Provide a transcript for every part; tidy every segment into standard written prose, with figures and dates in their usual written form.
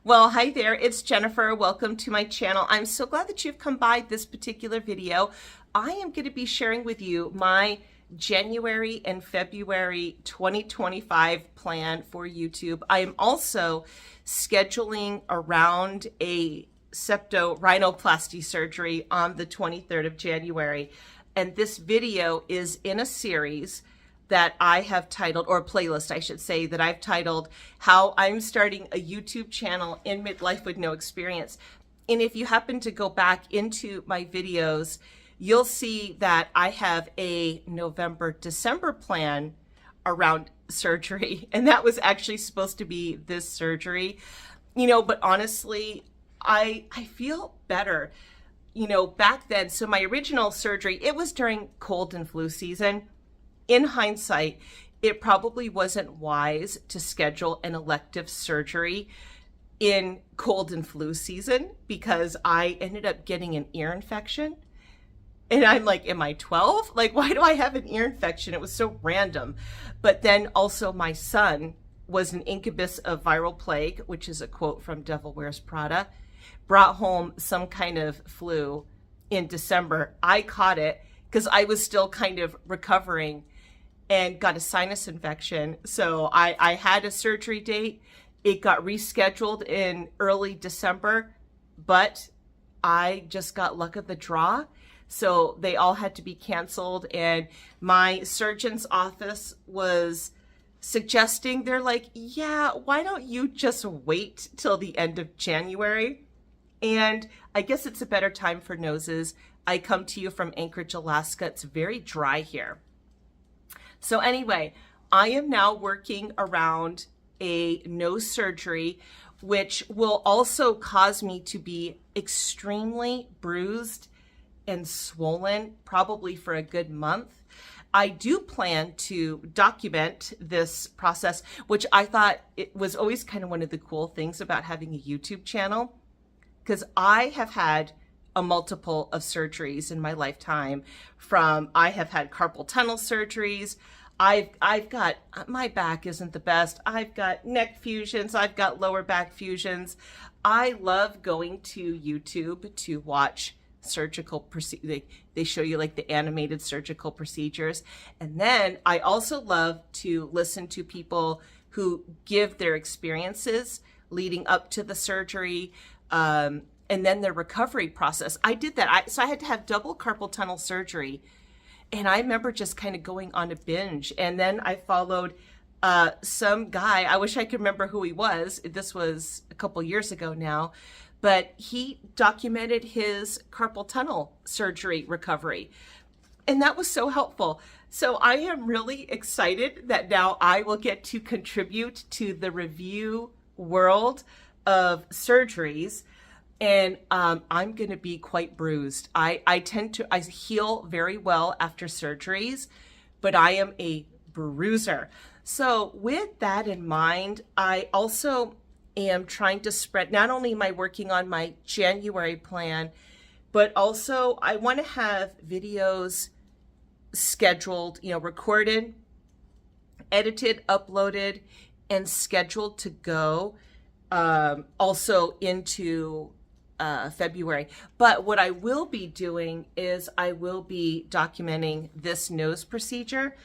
Well, hi there, it's Jennifer. Welcome to my channel. I'm so glad that you've come by this particular video. I am going to be sharing with you my January and February 2025 plan for YouTube. I am also scheduling around a septorhinoplasty surgery on the 23rd of January. And this video is in a series that I have titled, or a playlist, I should say, that I've titled How I'm Starting a YouTube Channel in Midlife with No Experience. And if you happen to go back into my videos, you'll see that I have a November-December plan around surgery. And that was actually supposed to be this surgery. But honestly, I feel better. Back then, so my original surgery, it was during cold and flu season. In hindsight, it probably wasn't wise to schedule an elective surgery in cold and flu season because I ended up getting an ear infection. And I'm like, am I 12? Like, why do I have an ear infection? It was so random. But then also my son was an incubus of viral plague, which is a quote from Devil Wears Prada, brought home some kind of flu in December. I caught it because I was still kind of recovering and got a sinus infection. So I had a surgery date. It got rescheduled in early December, but I just got luck of the draw. So they all had to be canceled. And my surgeon's office was suggesting, they're like, yeah, why don't you just wait till the end of January? And I guess it's a better time for noses. I come to you from Anchorage, Alaska. It's very dry here. So anyway, I am now working around a nose surgery, which will also cause me to be extremely bruised and swollen, probably for a good month. I do plan to document this process, which I thought it was always kind of one of the cool things about having a YouTube channel, because I have had a multiple of surgeries in my lifetime. I have had carpal tunnel surgeries. I've got, my back isn't the best. I've got neck fusions. I've got lower back fusions. I love going to YouTube to watch surgical procedures. They show you like the animated surgical procedures. And then I also love to listen to people who give their experiences leading up to the surgery, and then their recovery process. I did that. So I had to have double carpal tunnel surgery. And I remember just kind of going on a binge. And then I followed some guy. I wish I could remember who he was. This was a couple years ago now. But he documented his carpal tunnel surgery recovery. And that was so helpful. So I am really excited that now I will get to contribute to the review world of surgeries. And I'm going to be quite bruised. I heal very well after surgeries, but I am a bruiser. So with that in mind, I also am trying to spread, not only am I working on my January plan, but also I want to have videos scheduled, recorded, edited, uploaded, and scheduled to go also into February. But what I will be doing is I will be documenting this nose procedure,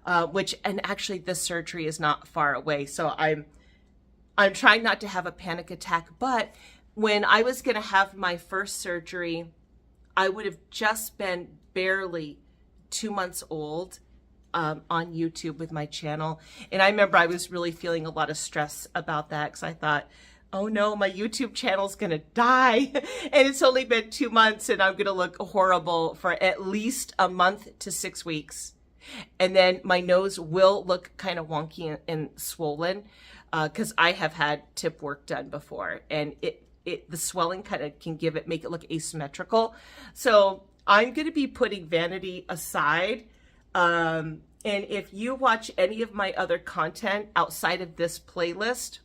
and actually this surgery is not far away. So I'm trying not to have a panic attack. But when I was going to have my first surgery, I would have just been barely 2 months old on YouTube with my channel. And I remember I was really feeling a lot of stress about that because I thought, oh no, my YouTube channel's gonna die. And it's only been 2 months and I'm gonna look horrible for at least a month to 6 weeks. And then my nose will look kind of wonky and swollen because I have had tip work done before. And the swelling kind of can make it look asymmetrical. So I'm gonna be putting vanity aside. And if you watch any of my other content outside of this playlist,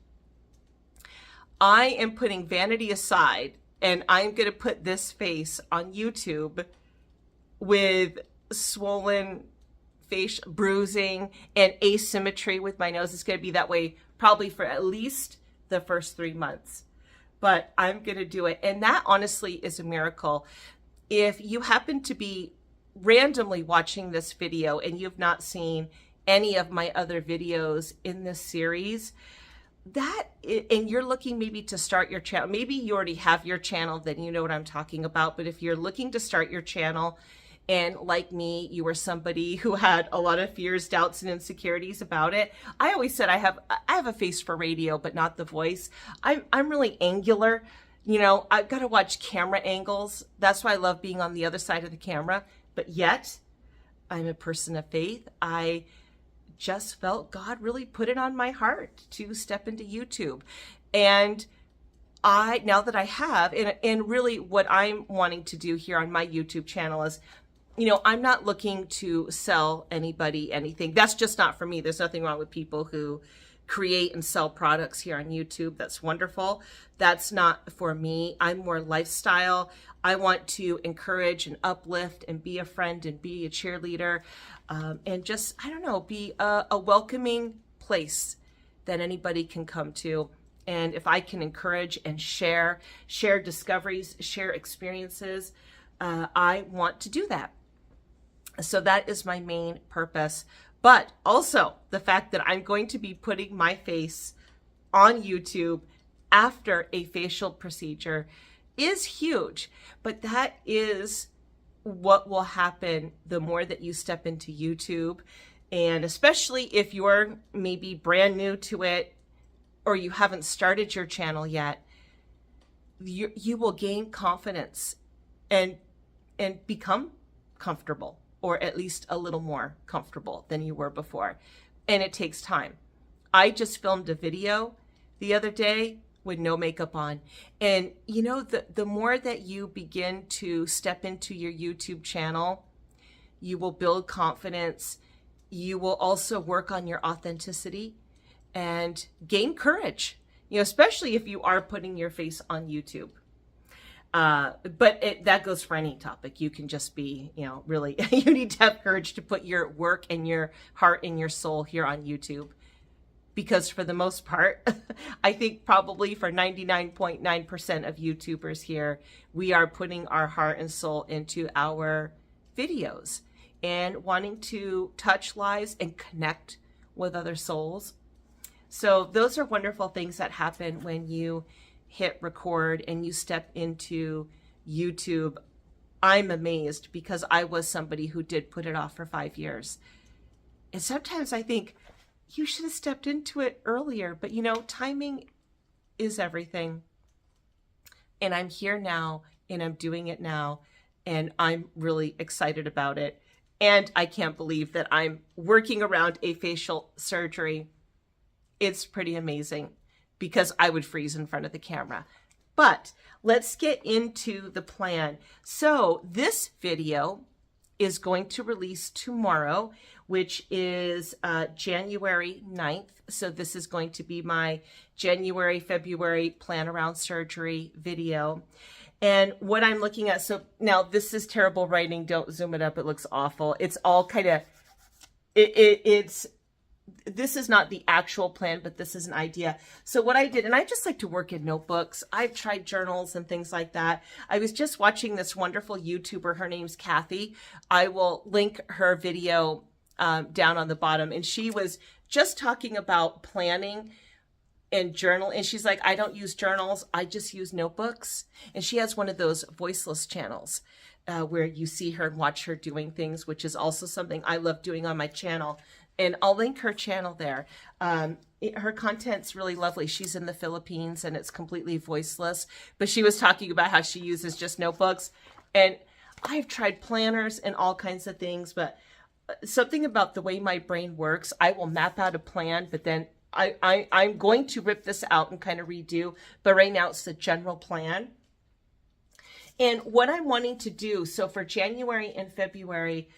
I am putting vanity aside and I'm going to put this face on YouTube with swollen face, bruising, and asymmetry with my nose. It's going to be that way probably for at least the first 3 months. but I'm going to do it. And that honestly is a miracle. If you happen to be randomly watching this video and you've not seen any of my other videos in this series, and you're looking maybe to start your channel, maybe you already have your channel, then you know what I'm talking about. But if you're looking to start your channel, and like me, you were somebody who had a lot of fears, doubts, and insecurities about it. I always said I have a face for radio, but not the voice. I'm really angular. You know, I've got to watch camera angles. That's why I love being on the other side of the camera. But yet, I'm a person of faith. I just felt God really put it on my heart to step into YouTube. And now that I have, and really what I'm wanting to do here on my YouTube channel is, you know, I'm not looking to sell anybody anything. That's just not for me. There's nothing wrong with people who create and sell products here on YouTube. That's wonderful. That's not for me. I'm more lifestyle. I want to encourage and uplift and be a friend and be a cheerleader, and just, I don't know, be a welcoming place that anybody can come to. And if I can encourage and share discoveries, share experiences, I want to do that. So that is my main purpose. But also the fact that I'm going to be putting my face on YouTube after a facial procedure is huge. But that is what will happen the more that you step into YouTube. And especially if you're maybe brand new to it or you haven't started your channel yet, you will gain confidence and become comfortable, or at least a little more comfortable than you were before. And it takes time. I just filmed a video the other day with no makeup on. And you know, the more that you begin to step into your YouTube channel, you will build confidence. You will also work on your authenticity and gain courage, you know, especially if you are putting your face on YouTube. But that goes for any topic. You can just be, you know, really, you need to have courage to put your work and your heart and your soul here on YouTube. Because for the most part, I think probably for 99.9% of YouTubers here, we are putting our heart and soul into our videos and wanting to touch lives and connect with other souls. So those are wonderful things that happen when you hit record and you step into YouTube. I'm amazed because I was somebody who did put it off for 5 years. And sometimes I think you should have stepped into it earlier, but you know, timing is everything. And I'm here now and I'm doing it now and I'm really excited about it. And I can't believe that I'm working around a facial surgery. It's pretty amazing, because I would freeze in front of the camera. But let's get into the plan. So this video is going to release tomorrow, which is January 9th. So this is going to be my January, February plan around surgery video. And what I'm looking at, so now this is terrible writing. Don't zoom it up. It looks awful. It's all kind of, this is not the actual plan, but this is an idea. So what I did, and I just like to work in notebooks. I've tried journals and things like that. I was just watching this wonderful YouTuber. Her name's Cathy. I will link her video down on the bottom. And she was just talking about planning and journal. And she's like, I don't use journals. I just use notebooks. And she has one of those voiceless channels where you see her and watch her doing things, which is also something I love doing on my channel. And I'll link her channel there. Her content's really lovely. She's in the Philippines and it's completely voiceless. But she was talking about how she uses just notebooks. And I've tried planners and all kinds of things, but something about the way my brain works, I will map out a plan, but then I'm going to rip this out and kind of redo. But right now it's the general plan. And what I'm wanting to do, so for January and February,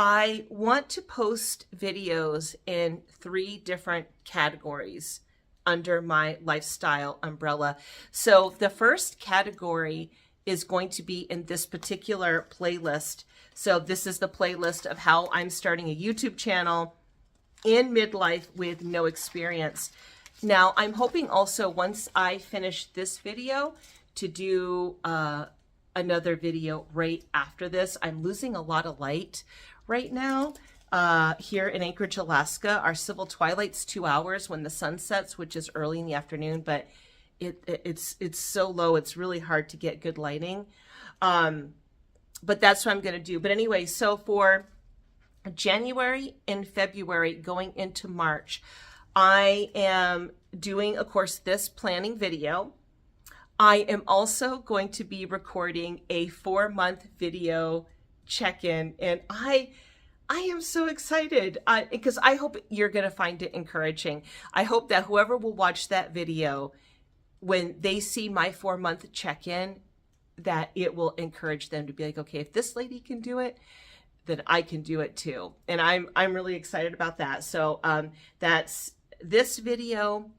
I want to post videos in 3 different categories under my lifestyle umbrella. So the first category is going to be in this particular playlist. So this is the playlist of how I'm starting a YouTube channel in midlife with no experience. Now, I'm hoping also once I finish this video to do another video right after this. I'm losing a lot of light right now. Here in Anchorage, Alaska, our civil twilight's 2 hours when the sun sets, which is early in the afternoon, but it's so low, it's really hard to get good lighting. But that's what I'm going to do. But anyway, so for January and February going into March, I am doing, of course, this planning video. I am also going to be recording a 4-month video check-in, and I am so excited because I hope you're going to find it encouraging. I hope that whoever will watch that video, when they see my 4-month check-in, that it will encourage them to be like, okay, if this lady can do it, then I can do it too. And I'm really excited about that. So that's this video.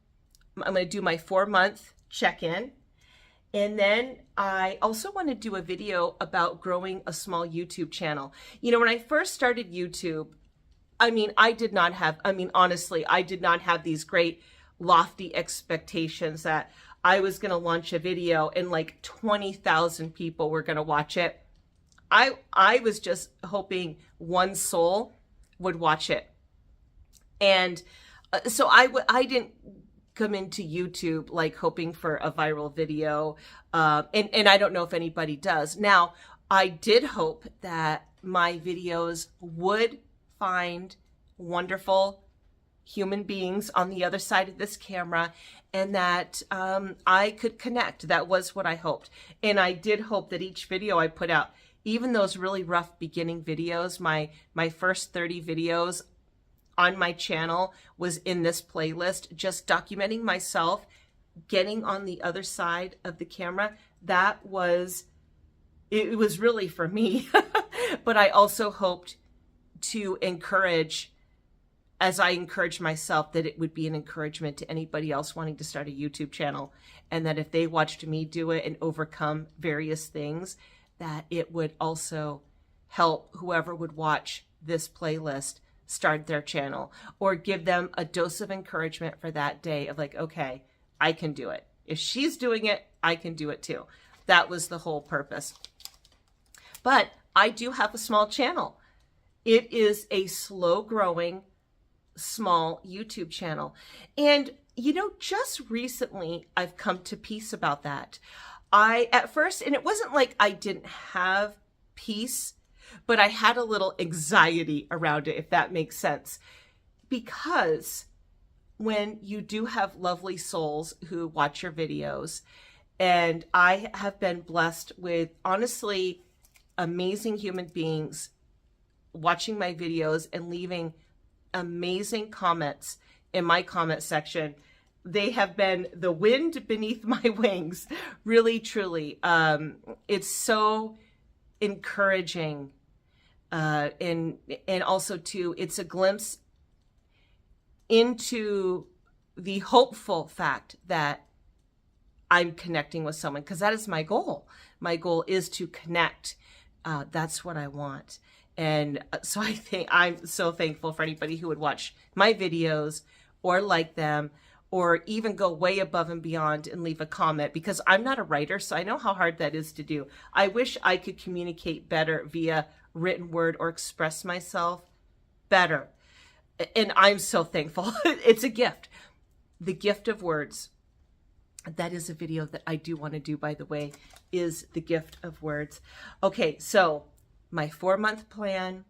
I'm going to do my 4-month check-in. And then I also want to do a video about growing a small YouTube channel. You know, when I first started YouTube, honestly, I did not have these great lofty expectations that I was going to launch a video and like 20,000 people were going to watch it. I was just hoping one soul would watch it. And so I didn't come into YouTube like hoping for a viral video. And I don't know if anybody does. Now, I did hope that my videos would find wonderful human beings on the other side of this camera, and that I could connect. That was what I hoped. And I did hope that each video I put out, even those really rough beginning videos, my first 30 videos on my channel was in this playlist, just documenting myself getting on the other side of the camera. It was really for me. But I also hoped to encourage, as I encouraged myself, that it would be an encouragement to anybody else wanting to start a YouTube channel, and that if they watched me do it and overcome various things, that it would also help whoever would watch this playlist start their channel, or give them a dose of encouragement for that day of like, okay, I can do it. If she's doing it, I can do it too. That was the whole purpose. But I do have a small channel. It is a slow growing, small YouTube channel. And you know, just recently I've come to peace about that. At first, and it wasn't like I didn't have peace, but I had a little anxiety around it, if that makes sense. Because when you do have lovely souls who watch your videos, and I have been blessed with, honestly, amazing human beings watching my videos and leaving amazing comments in my comment section. They have been the wind beneath my wings, really, truly. It's so encouraging. And also too, it's a glimpse into the hopeful fact that I'm connecting with someone, because that is my goal. My goal is to connect. That's what I want. And so I think I'm so thankful for anybody who would watch my videos or like them, or even go way above and beyond and leave a comment, because I'm not a writer, so I know how hard that is to do. I wish I could communicate better via written word or express myself better. And I'm so thankful. It's a gift. The gift of words. That is a video that I do want to do, by the way, is the gift of words. Okay, so my 4-month plan,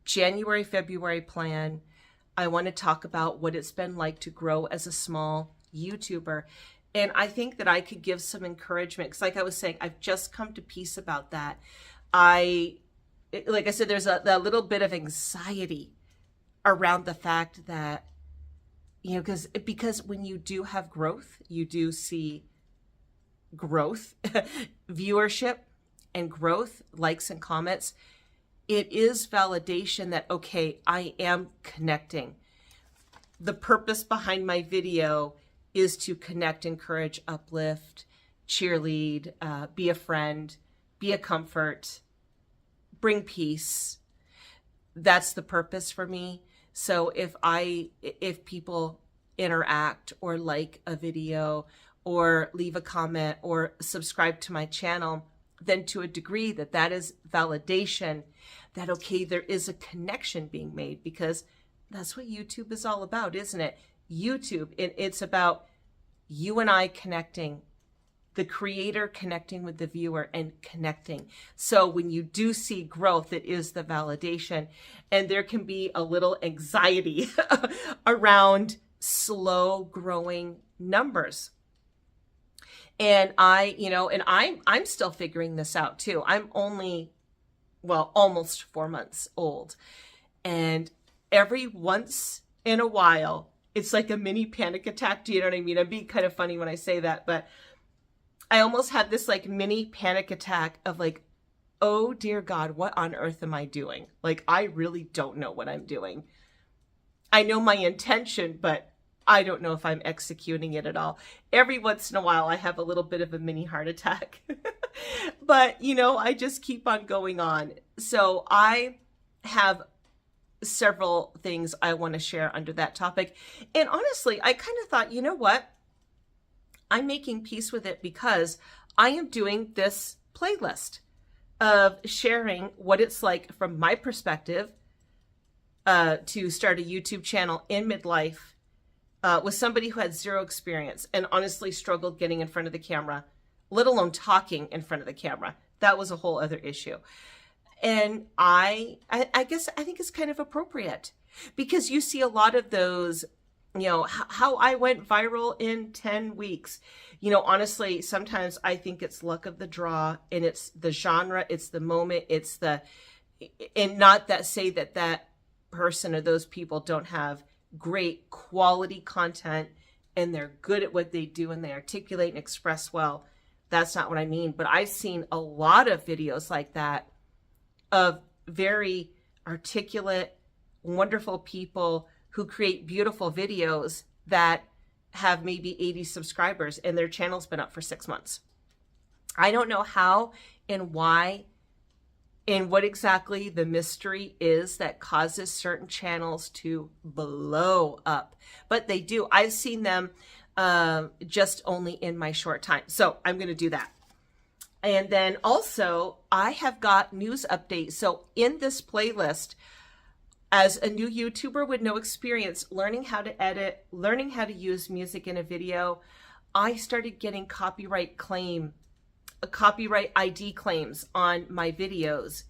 January, February plan. I want to talk about what it's been like to grow as a small YouTuber. And I think that I could give some encouragement, because like I was saying, I've just come to peace about that. Like I said, there's that little bit of anxiety around the fact that, you know, because when you do have growth, you do see growth, viewership and growth, likes and comments. It is validation that, okay, I am connecting. The purpose behind my video is to connect, encourage, uplift, cheerlead, be a friend, be a comfort, bring peace. That's the purpose for me. So if people interact or like a video or leave a comment or subscribe to my channel, then to a degree that is validation that, okay, there is a connection being made, because that's what YouTube is all about, isn't it? YouTube, it's about you and I connecting, the creator connecting with the viewer and connecting. So when you do see growth, it is the validation. And there can be a little anxiety around slow growing numbers. And I'm still figuring this out too. I'm only, almost 4 months old. And every once in a while, it's like a mini panic attack. Do you know what I mean? I'm being kind of funny when I say that, but I almost have this like mini panic attack of like, oh dear God, what on earth am I doing? Like, I really don't know what I'm doing. I know my intention, but I don't know if I'm executing it at all. Every once in a while, I have a little bit of a mini heart attack. But, I just keep on going on. So I have several things I want to share under that topic. And honestly, I kind of thought, you know what? I'm making peace with it because I am doing this playlist of sharing what it's like from my perspective to start a YouTube channel in midlife with somebody who had zero experience and honestly struggled getting in front of the camera, let alone talking in front of the camera. That was a whole other issue. And I think it's kind of appropriate because you see a lot of those, how I went viral in 10 weeks. Honestly, sometimes I think it's luck of the draw, and it's the genre, it's the moment, and not that say that person or those people don't have great quality content and they're good at what they do and they articulate and express well. That's not what I mean. But I've seen a lot of videos like that of very articulate, wonderful people who create beautiful videos that have maybe 80 subscribers and their channel's been up for 6 months. I don't know how and why and what exactly the mystery is that causes certain channels to blow up, but they do. I've seen them just only in my short time. So I'm going to do that. And then also I have got news updates. So in this playlist, as a new YouTuber with no experience, learning how to edit, learning how to use music in a video, I started getting copyright ID claims on my videos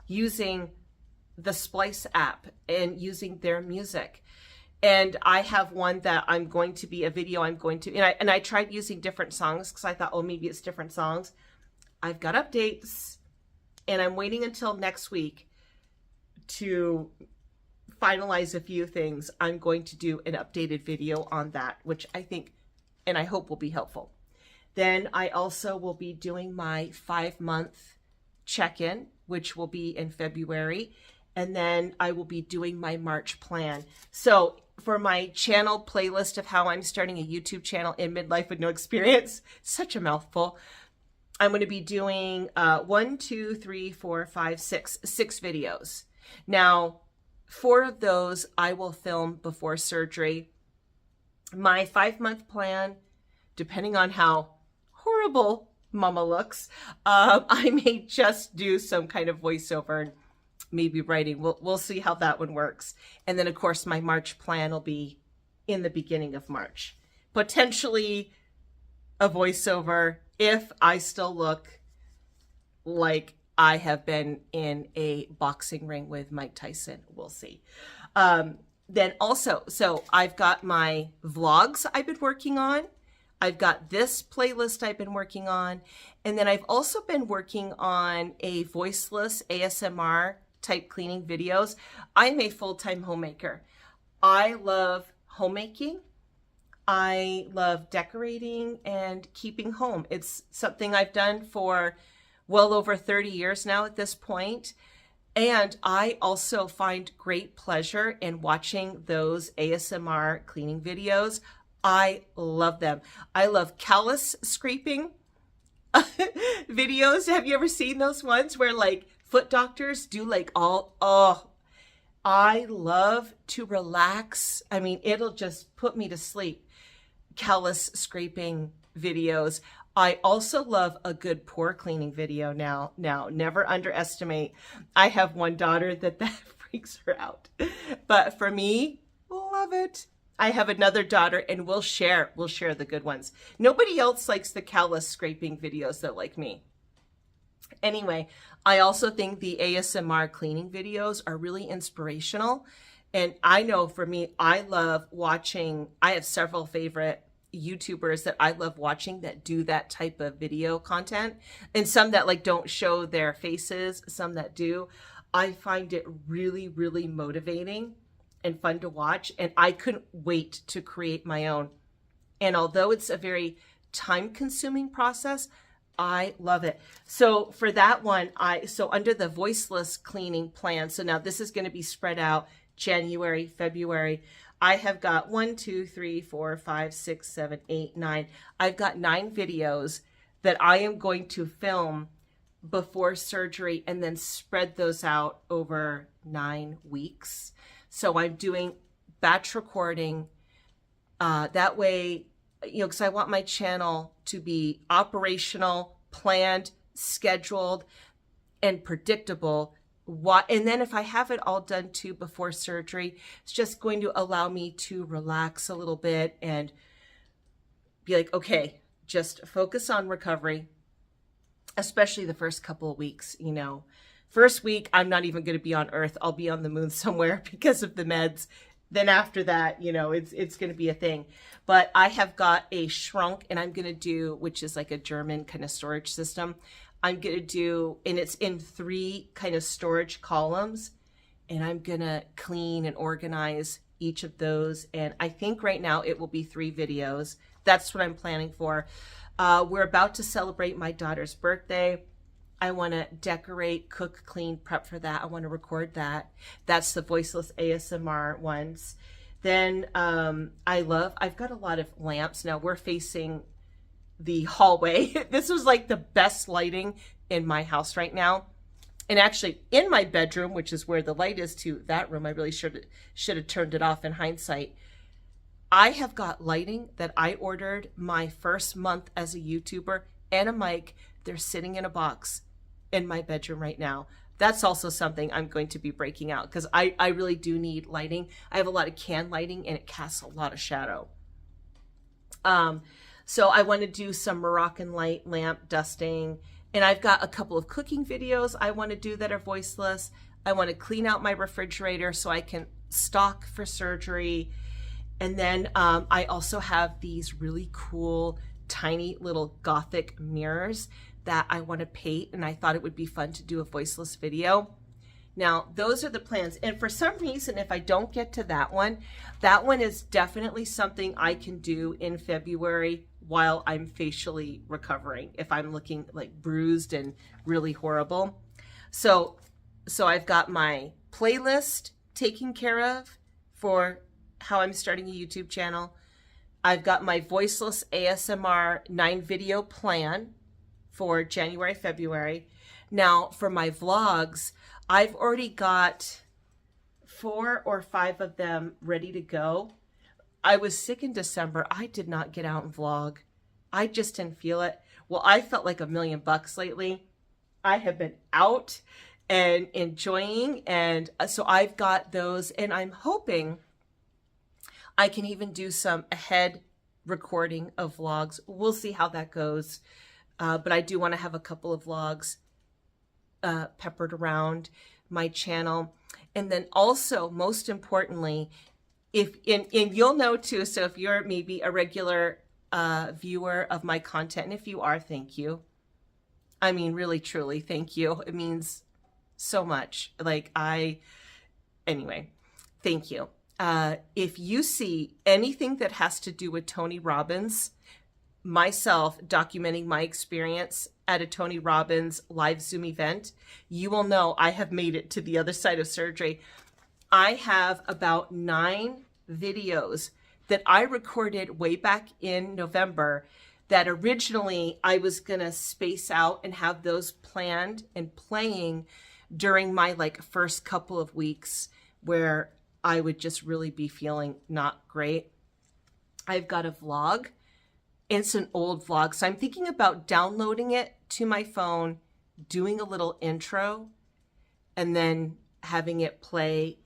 using the Splice app and using their music. And I have one that I'm going to be a video and I tried using different songs because I thought, oh, maybe it's different songs. I've got updates and I'm waiting until next week to finalize a few things. I'm going to do an updated video on that, which I think and I hope will be helpful. Then I also will be doing my 5-month check-in, which will be in February. And then I will be doing my March plan. So for my channel playlist of how I'm starting a YouTube channel in midlife with no experience, such a mouthful, I'm going to be doing 6 videos. Now, 4 of those I will film before surgery. My 5-month plan, depending on how horrible mama looks, I may just do some kind of voiceover and maybe writing. We'll see how that one works. And then of course my March plan will be in the beginning of March. Potentially a voiceover if I still look like I have been in a boxing ring with Mike Tyson. We'll see. Then also, so I've got my vlogs I've been working on. I've got this playlist I've been working on. And then I've also been working on a voiceless ASMR type cleaning videos. I'm a full-time homemaker. I love homemaking. I love decorating and keeping home. It's something I've done for well over 30 years now at this point. And I also find great pleasure in watching those ASMR cleaning videos. I love them. I love callus scraping videos. Have you ever seen those ones where like foot doctors do like I love to relax. I mean, it'll just put me to sleep. Callus scraping videos. I also love a good pore cleaning video now. Now, never underestimate. I have one daughter that freaks her out. But for me, love it. I have another daughter and we'll share the good ones. Nobody else likes the callus scraping videos though, like me. Anyway, I also think the ASMR cleaning videos are really inspirational. And I know for me, I love watching, I have several favorite YouTubers that I love watching that do that type of video content, and some that like don't show their faces, some that do. I find it really, really motivating and fun to watch, and I couldn't wait to create my own. And although it's a very time-consuming process, I love it. So for that one, so under the voiceless cleaning plan, so now this is going to be spread out January, February. I have got 1, 2, 3, 4, 5, 6, 7, 8, 9. I've got 9 videos that I am going to film before surgery and then spread those out over 9 weeks. So I'm doing batch recording. That way, you know, because I want my channel to be operational, planned, scheduled, and predictable. And then if I have it all done too before surgery, it's just going to allow me to relax a little bit and be like, okay, just focus on recovery, especially the first couple of weeks. You know, first week, I'm not even going to be on Earth. I'll be on the moon somewhere because of the meds. Then after that, you know, it's going to be a thing. But I have got a shrunk, and I'm going to do, which is like a German kind of storage system. I'm going to do, and it's in 3 kind of storage columns, and I'm going to clean and organize each of those. And I think right now it will be 3 videos. That's what I'm planning for. We're about to celebrate my daughter's birthday. I want to decorate, cook, clean, prep for that. I want to record that. That's the voiceless ASMR ones. Then I've got a lot of lamps. Now we're facing the hallway. This was like the best lighting in my house right now. And actually in my bedroom, which is where the light is to that room, I really should have turned it off in hindsight. I have got lighting that I ordered my first month as a YouTuber and a mic. They're sitting in a box in my bedroom right now. That's also something I'm going to be breaking out because I really do need lighting. I have a lot of can lighting and it casts a lot of shadow. So I want to do some Moroccan light lamp dusting, and I've got a couple of cooking videos I want to do that are voiceless. I want to clean out my refrigerator so I can stock for surgery. And then I also have these really cool tiny little Gothic mirrors that I want to paint, and I thought it would be fun to do a voiceless video. Now, those are the plans. And for some reason, if I don't get to that one is definitely something I can do in February while I'm facially recovering, if I'm looking like bruised and really horrible. So I've got my playlist taken care of for how I'm starting a YouTube channel. I've got my voiceless ASMR 9 video plan for January, February. Now for my vlogs, I've already got 4 or 5 of them ready to go. I was sick in December. I did not get out and vlog. I just didn't feel it. Well, I felt like $1,000,000 lately. I have been out and enjoying, and so I've got those, and I'm hoping I can even do some ahead recording of vlogs. We'll see how that goes. But I do want to have a couple of vlogs peppered around my channel. And then also, most importantly, and you'll know too, so if you're maybe a regular viewer of my content, and if you are, thank you. I mean, really, truly, thank you. It means so much. Anyway, thank you. If you see anything that has to do with Tony Robbins, myself documenting my experience at a Tony Robbins live Zoom event, you will know I have made it to the other side of surgery. I have about 9 videos that I recorded way back in November that originally I was gonna space out and have those planned and playing during my first couple of weeks where I would just really be feeling not great. I've got a vlog. It's an old vlog, so I'm thinking about downloading it to my phone, doing a little intro, and then having it play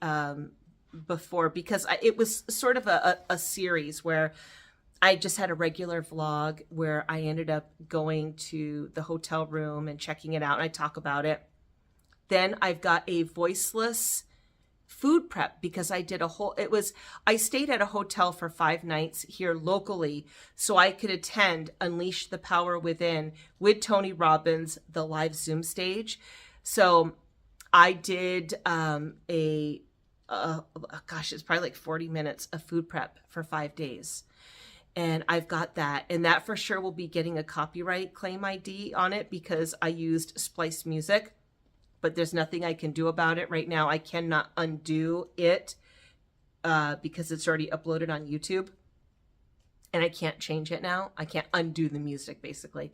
before, because it was sort of a series where I just had a regular vlog where I ended up going to the hotel room and checking it out, and I talk about it. Then I've got a voiceless food prep, because I did I stayed at a hotel for 5 nights here locally so I could attend Unleash the Power Within with Tony Robbins, the live Zoom stage. So I did it's probably like 40 minutes of food prep for 5 days. And I've got that. And that for sure will be getting a copyright claim ID on it because I used spliced music, but there's nothing I can do about it right now. I cannot undo it because it's already uploaded on YouTube. And I can't change it now. I can't undo the music, basically.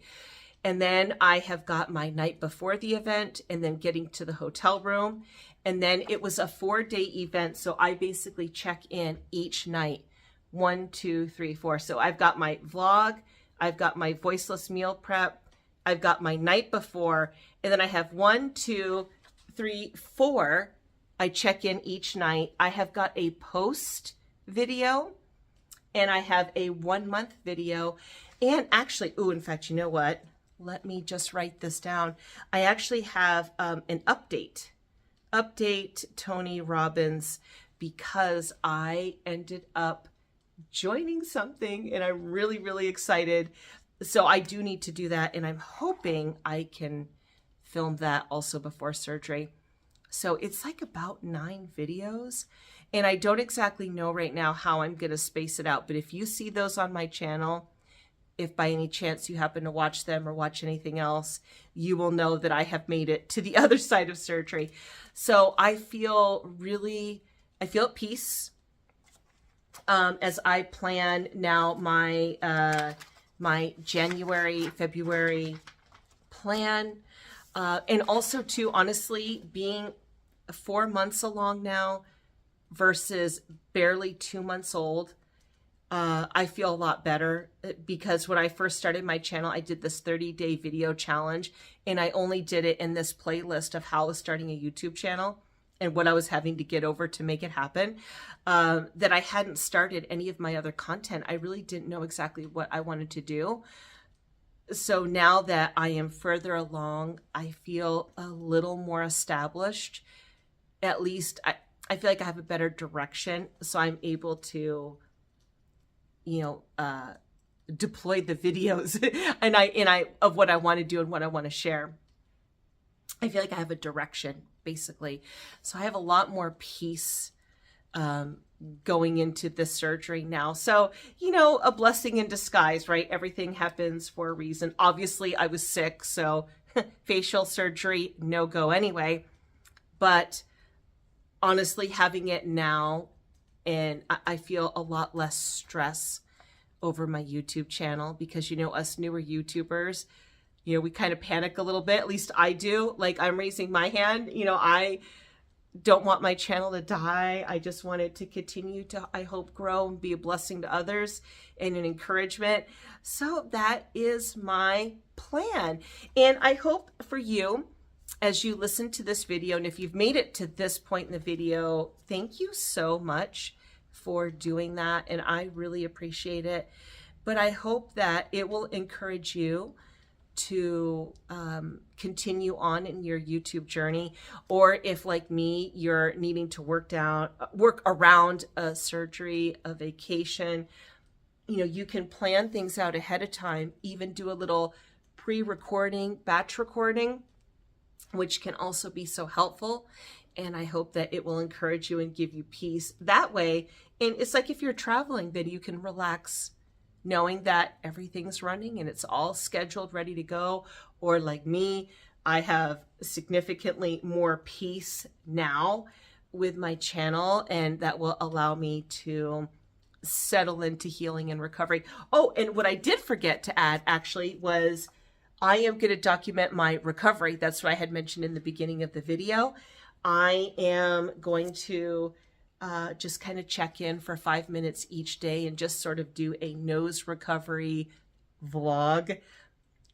And then I have got my night before the event and then getting to the hotel room. And then it was a 4-day event. So I basically check in each night. 1, 2, 3, 4. So I've got my vlog, I've got my voiceless meal prep, I've got my night before, and then I have 1, 2, 3, 4. I check in each night. I have got a post video, and I have a 1-month video. And actually, in fact, you know what? Let me just write this down. I actually have an update Tony Robbins, because I ended up joining something and I'm really, really excited. So I do need to do that, and I'm hoping I can film that also before surgery. So it's like about 9 videos, and I don't exactly know right now how I'm going to space it out. But if you see those on my channel, if by any chance you happen to watch them or watch anything else, you will know that I have made it to the other side of surgery. So I feel at peace. As I plan now my my January, February plan, and also too, honestly, being 4 months along now versus barely 2 months old, I feel a lot better, because when I first started my channel, I did this 30-day video challenge, and I only did it in this playlist of how I was starting a YouTube channel and what I was having to get over to make it happen, that I hadn't started any of my other content. I really didn't know exactly what I wanted to do. So now that I am further along, I feel a little more established. At least I feel like I have a better direction. So I'm able to, deploy the videos and I of what I want to do and what I want to share. I feel like I have a direction, basically. So I have a lot more peace going into this surgery now. So, a blessing in disguise, right? Everything happens for a reason. Obviously, I was sick, so facial surgery, no go anyway. But honestly, having it now, and I feel a lot less stress over my YouTube channel, because, us newer YouTubers, we kind of panic a little bit. At least I do. Like, I'm raising my hand. I don't want my channel to die. I just want it to continue to, I hope, grow and be a blessing to others and an encouragement. So that is my plan. And I hope for you, as you listen to this video, and if you've made it to this point in the video, thank you so much for doing that. And I really appreciate it. But I hope that it will encourage you to continue on in your YouTube journey, or if, like me, you're needing to work around a surgery, a vacation, you can plan things out ahead of time, even do a little pre-recording, batch recording, which can also be so helpful. And I hope that it will encourage you and give you peace that way. And it's like if you're traveling, then you can relax knowing that everything's running and it's all scheduled, ready to go. Or like me, I have significantly more peace now with my channel, and that will allow me to settle into healing and recovery. Oh, and what I did forget to add actually was I am going to document my recovery. That's what I had mentioned in the beginning of the video. I am going to just kind of check in for 5 minutes each day and just sort of do a nose recovery vlog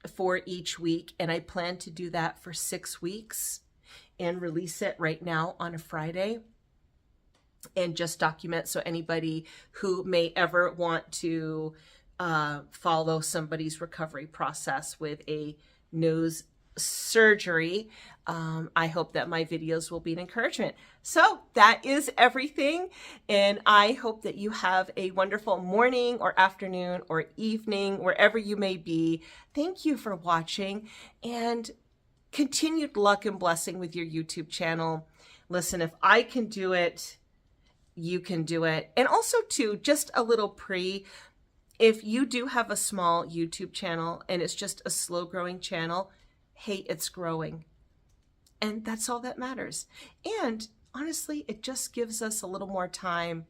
for each week. And I plan to do that for 6 weeks and release it right now on a Friday and just document. So anybody who may ever want to follow somebody's recovery process with a nose surgery, I hope that my videos will be an encouragement. So that is everything, and I hope that you have a wonderful morning or afternoon or evening, wherever you may be. Thank you for watching, and continued luck and blessing with your YouTube channel. Listen, if I can do it, you can do it. And also too, just a little if you do have a small YouTube channel and it's just a slow growing channel, hey, it's growing. And that's all that matters. And honestly, it just gives us a little more time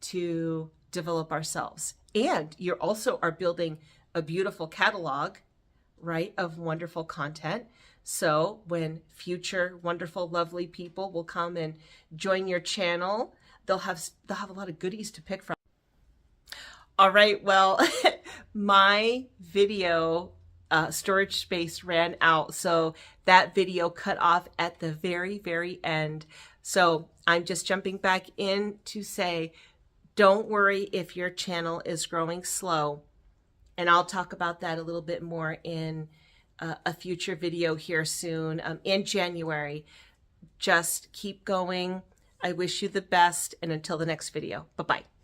to develop ourselves. And you also are building a beautiful catalog, right, of wonderful content. So when future wonderful, lovely people will come and join your channel, they'll have a lot of goodies to pick from. All right, well, my video storage space ran out, so that video cut off at the very, very end. So I'm just jumping back in to say, don't worry if your channel is growing slow. And I'll talk about that a little bit more in a future video here soon, in January. Just keep going. I wish you the best, and until the next video, bye-bye.